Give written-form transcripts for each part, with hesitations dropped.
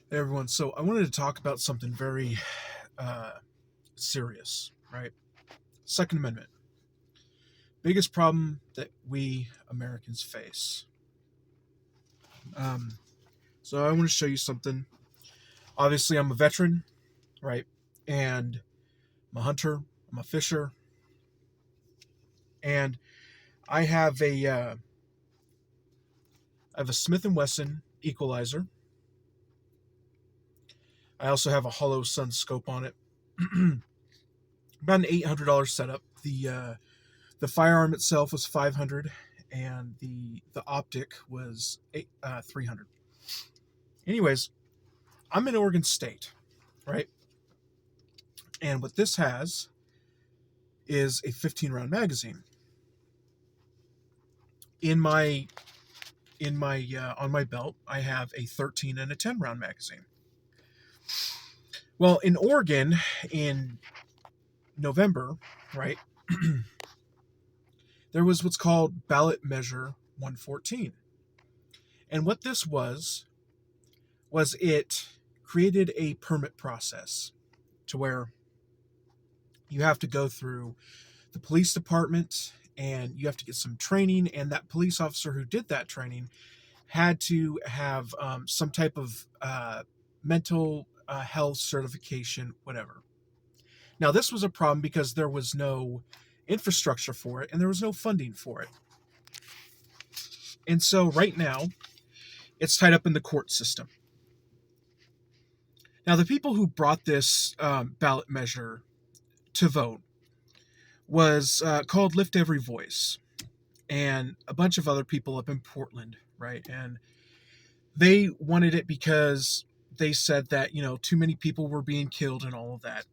Hey everyone, so I wanted to talk about something very serious, right? Second Amendment. Biggest problem that we Americans face. Um, so I want to show you something. Obviously, I'm a veteran, right? And I'm a hunter, I'm a fisher, and I have a Smith and Wesson Equalizer. I also have a Hollow Sun scope on it. About an $800 setup. The firearm itself was $500, and the optic was $300. Anyways, I'm in Oregon State, right? And what this has is a 15 round magazine. In my on my belt, I have a 13 and a 10 round magazine. Well, in Oregon, in November, right, there was what's called Ballot Measure 114. And what this was it created a permit process to where you have to go through the police department and you have to get some training, and that police officer who did that training had to have some type of mental health certification, whatever. Now, this was a problem because there was no infrastructure for it and there was no funding for it. And so right now, it's tied up in the court system. Now, the people who brought this ballot measure to vote was called Lift Every Voice, and a bunch of other people up in Portland, right? And they wanted it because they said that, too many people were being killed and all of that.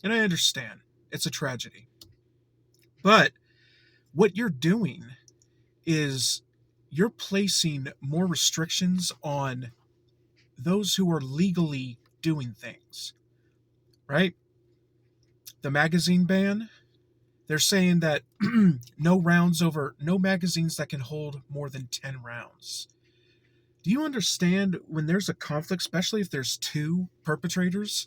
And I understand. It's a tragedy. But what you're doing is you're placing more restrictions on those who are legally doing things, right? The magazine ban, they're saying that no magazines that can hold more than 10 rounds. Do you understand when there's a conflict, especially if there's two perpetrators?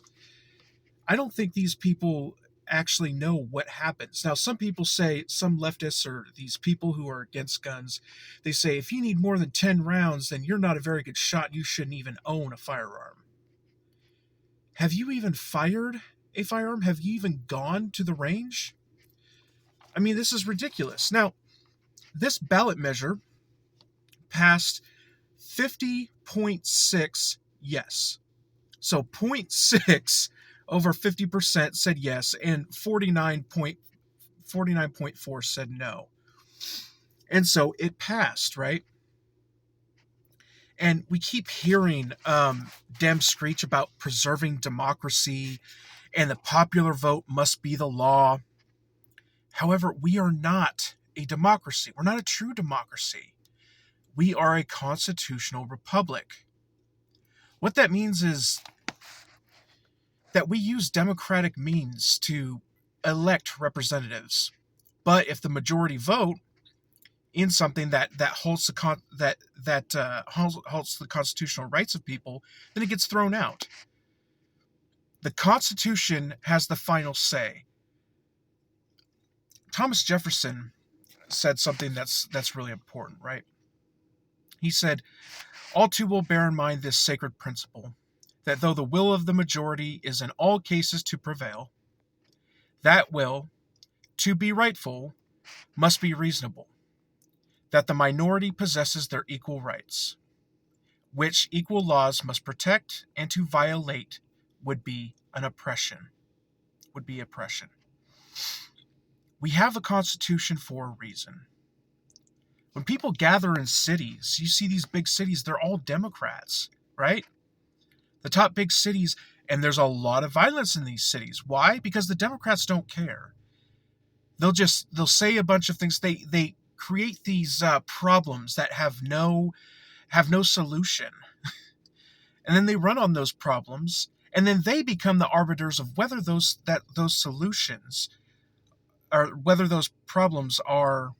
I don't think these people actually know what happens. Now, some people say, some leftists or these people who are against guns, they say if you need more than 10 rounds, then you're not a very good shot. You shouldn't even own a firearm. Have you even fired a firearm? Have you even gone to the range? I mean, this is ridiculous. Now, this ballot measure passed 50.6 yes. So 0.6 over 50% said yes, and 49.4 said no. And so it passed, right? And we keep hearing Dem screech about preserving democracy and the popular vote must be the law. However, we are not a democracy. We're not a true democracy. We are a constitutional republic. What that means is that we use democratic means to elect representatives. But if the majority vote in something that halts halts the constitutional rights of people, then it gets thrown out. The Constitution has the final say. Thomas Jefferson said something that's really important, right? He said, "All two will bear in mind this sacred principle, that though the will of the majority is in all cases to prevail, that will, to be rightful, must be reasonable, that the minority possesses their equal rights, which equal laws must protect, and to violate would be oppression. We have a constitution for a reason. When people gather in cities, you see these big cities, they're all Democrats, right? The top big cities, and there's a lot of violence in these cities. Why? Because the Democrats don't care. They'll say a bunch of things. They create these problems that have no solution. And then they run on those problems, and then they become the arbiters of whether those solutions or whether those problems are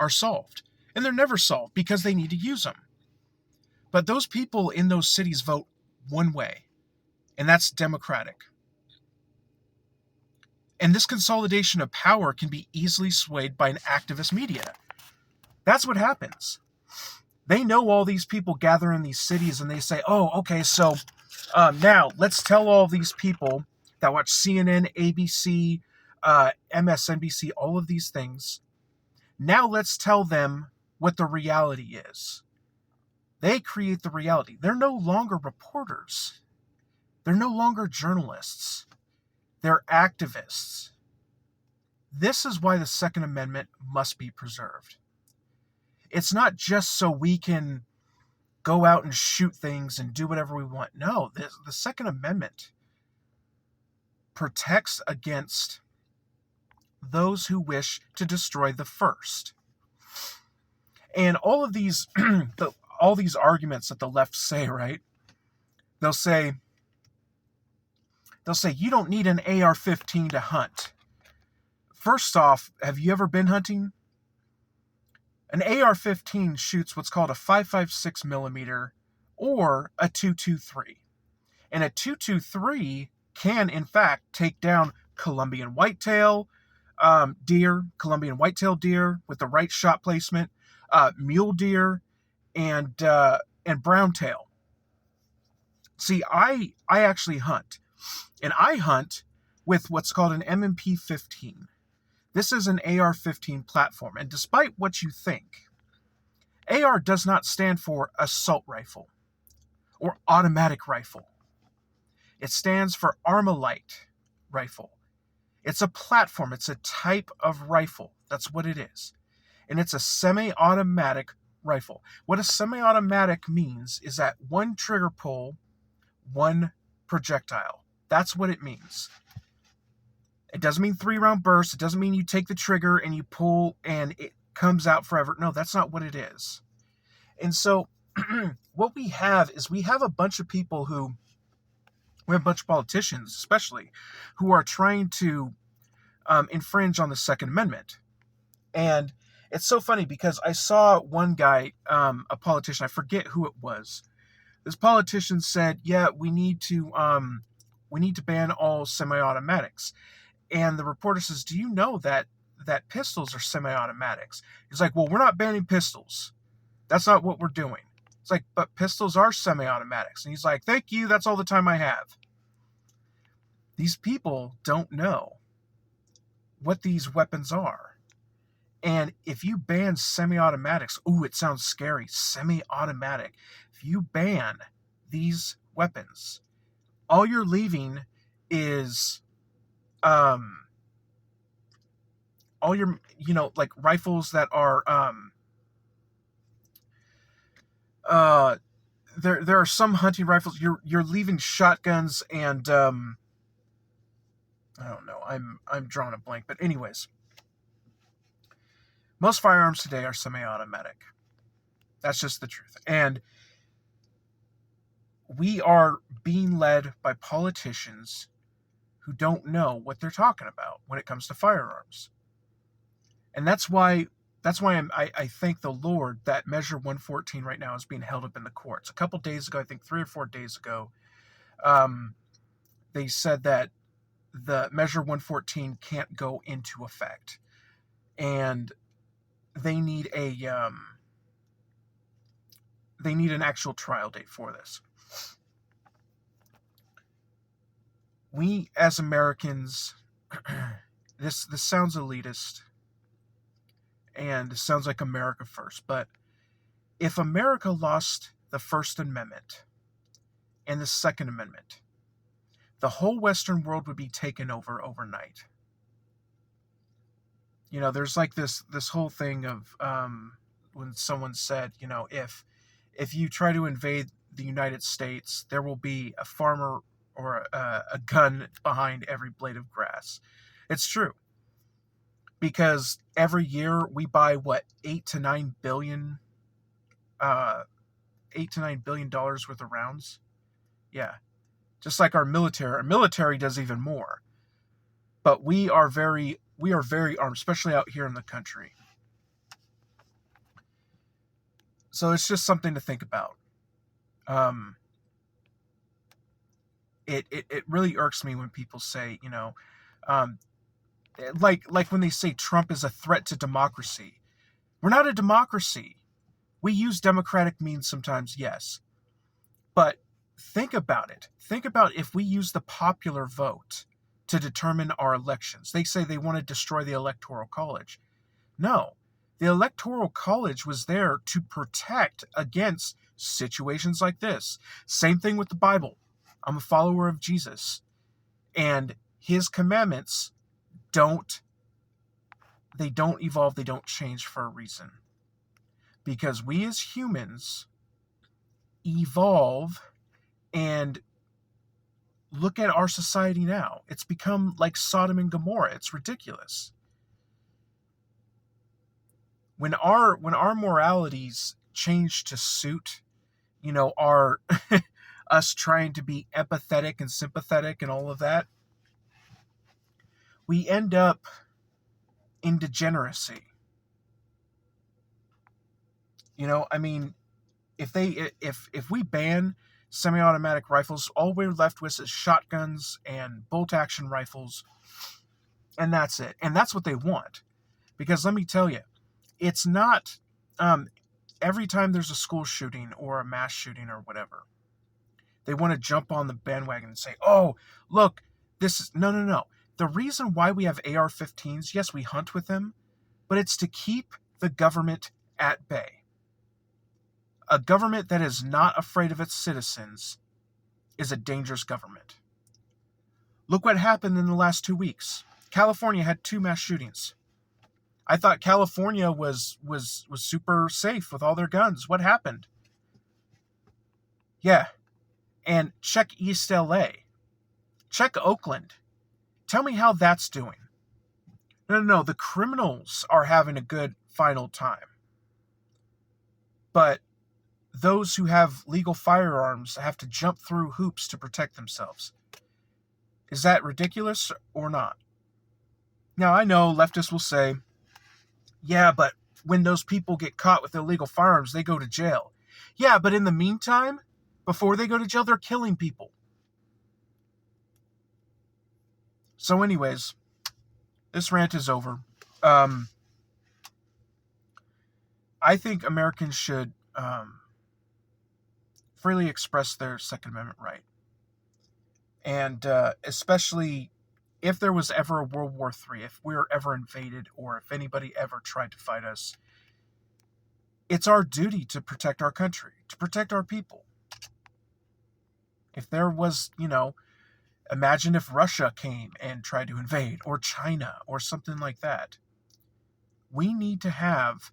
solved. And they're never solved because they need to use them. But those people in those cities vote one way, and that's democratic. And this consolidation of power can be easily swayed by an activist media. That's what happens. They know all these people gather in these cities, and they say, oh, okay, so now let's tell all these people that watch CNN, ABC, MSNBC, all of these things. Now let's tell them what the reality is. They create the reality. They're no longer reporters. They're no longer journalists. They're activists. This is why the Second Amendment must be preserved. It's not just so we can go out and shoot things and do whatever we want. No, the Second Amendment protects against those who wish to destroy the First. And all of these, all these arguments that the left say, right? They'll say you don't need an AR-15 to hunt. First off, have you ever been hunting? An AR-15 shoots what's called a 5.56 millimeter or a 2.23. And a 2.23 can, in fact, take down Columbian whitetail deer with the right shot placement, mule deer, and brown tail. See, I actually hunt, and I hunt with what's called an M&P 15. This is an AR-15 platform, and despite what you think, AR does not stand for assault rifle or automatic rifle. It stands for Armalite rifle. It's a platform. It's a type of rifle. That's what it is. And it's a semi-automatic rifle. What a semi-automatic means is that one trigger pull, one projectile. That's what it means. It doesn't mean 3-round bursts. It doesn't mean you take the trigger and you pull and it comes out forever. No, that's not what it is. And so what we have is we have a bunch of people we have a bunch of politicians, especially, who are trying to infringe on the Second Amendment. And it's so funny because I saw one guy, a politician, I forget who it was. This politician said, yeah, we need to ban all semi-automatics. And the reporter says, do you know that pistols are semi-automatics? He's like, well, we're not banning pistols. That's not what we're doing. It's like, but pistols are semi-automatics. And he's like, thank you, that's all the time I have. These people don't know what these weapons are. And if you ban semi-automatics, ooh, it sounds scary, semi-automatic. If you ban these weapons, all you're leaving is all your, like rifles that are there are some hunting rifles. You're leaving shotguns and I don't know. I'm drawing a blank, but anyways, most firearms today are semi-automatic. That's just the truth. And we are being led by politicians who don't know what they're talking about when it comes to firearms. And that's why I thank the Lord that Measure 114 right now is being held up in the courts. A couple days ago, I think 3 or 4 days ago, they said that the Measure 114 can't go into effect. And they need an actual trial date for this. We as Americans, this sounds elitist, and it sounds like America first, but if America lost the First Amendment and the Second Amendment, the whole Western world would be taken over overnight. There's like this whole thing of when someone said, if you try to invade the United States, there will be a farmer or a gun behind every blade of grass. It's true. Because every year we buy $8 to $9 billion worth of rounds. Yeah. Just like our military. Our military does even more. But we are very armed, especially out here in the country. So it's just something to think about. it really irks me when people say, um, like when they say Trump is a threat to democracy. We're not a democracy. We use democratic means sometimes, yes. But think about it. Think about if we use the popular vote to determine our elections. They say they want to destroy the Electoral College. No, the Electoral College was there to protect against situations like this. Same thing with the Bible. I'm a follower of Jesus, and his commandments don't evolve, they don't change for a reason. Because we as humans evolve, and look at our society now. It's become like Sodom and Gomorrah. It's ridiculous. When our moralities change to suit, our us trying to be empathetic and sympathetic and all of that, we end up in degeneracy. I mean, if we ban semi-automatic rifles, all we're left with is shotguns and bolt-action rifles, and that's it. And that's what they want. Because let me tell you, it's not every time there's a school shooting or a mass shooting or whatever, they want to jump on the bandwagon and say, oh, look, this is... No. The reason why we have AR-15s, yes, we hunt with them, but it's to keep the government at bay. A government that is not afraid of its citizens is a dangerous government. Look what happened in the last 2 weeks. California had 2 mass shootings. I thought California was super safe with all their guns. What happened? Yeah. And check East LA. Check Oakland. Tell me how that's doing. No. The criminals are having a good final time. But those who have legal firearms have to jump through hoops to protect themselves. Is that ridiculous or not? Now, I know leftists will say, yeah, but when those people get caught with illegal firearms, they go to jail. Yeah, but in the meantime, before they go to jail, they're killing people. So anyways, this rant is over. I think Americans should freely express their Second Amendment right. And especially if there was ever a World War III, if we were ever invaded, or if anybody ever tried to fight us, it's our duty to protect our country, to protect our people. If there was, imagine if Russia came and tried to invade, or China, or something like that. We need to have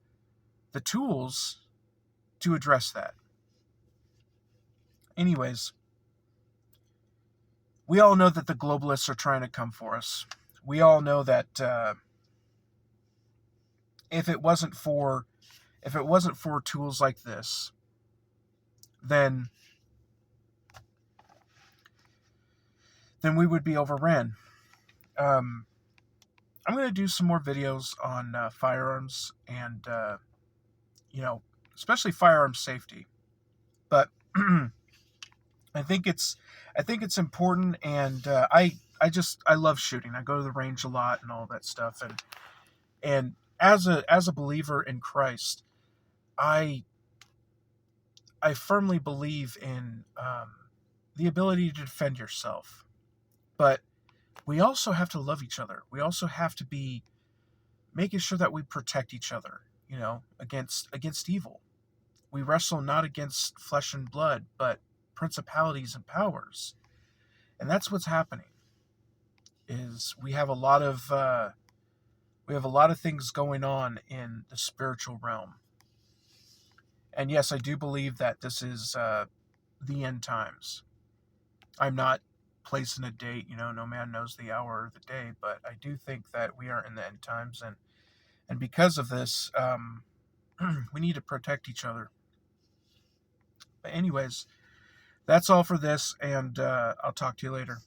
the tools to address that. Anyways, we all know that the globalists are trying to come for us. We all know that if it wasn't for tools like this, then we would be overran. I'm going to do some more videos on firearms and especially firearm safety. But I think it's important, and I love shooting. I go to the range a lot and all that stuff, and as a believer in Christ, I firmly believe in the ability to defend yourself. But we also have to love each other. We also have to be making sure that we protect each other, against evil. We wrestle not against flesh and blood, but principalities and powers. And that's what's happening. Is we have a lot of things going on in the spiritual realm. And yes, I do believe that this is the end times. I'm not placing a date, no man knows the hour or the day, but I do think that we are in the end times, and because of this, we need to protect each other. But anyways, that's all for this, and I'll talk to you later.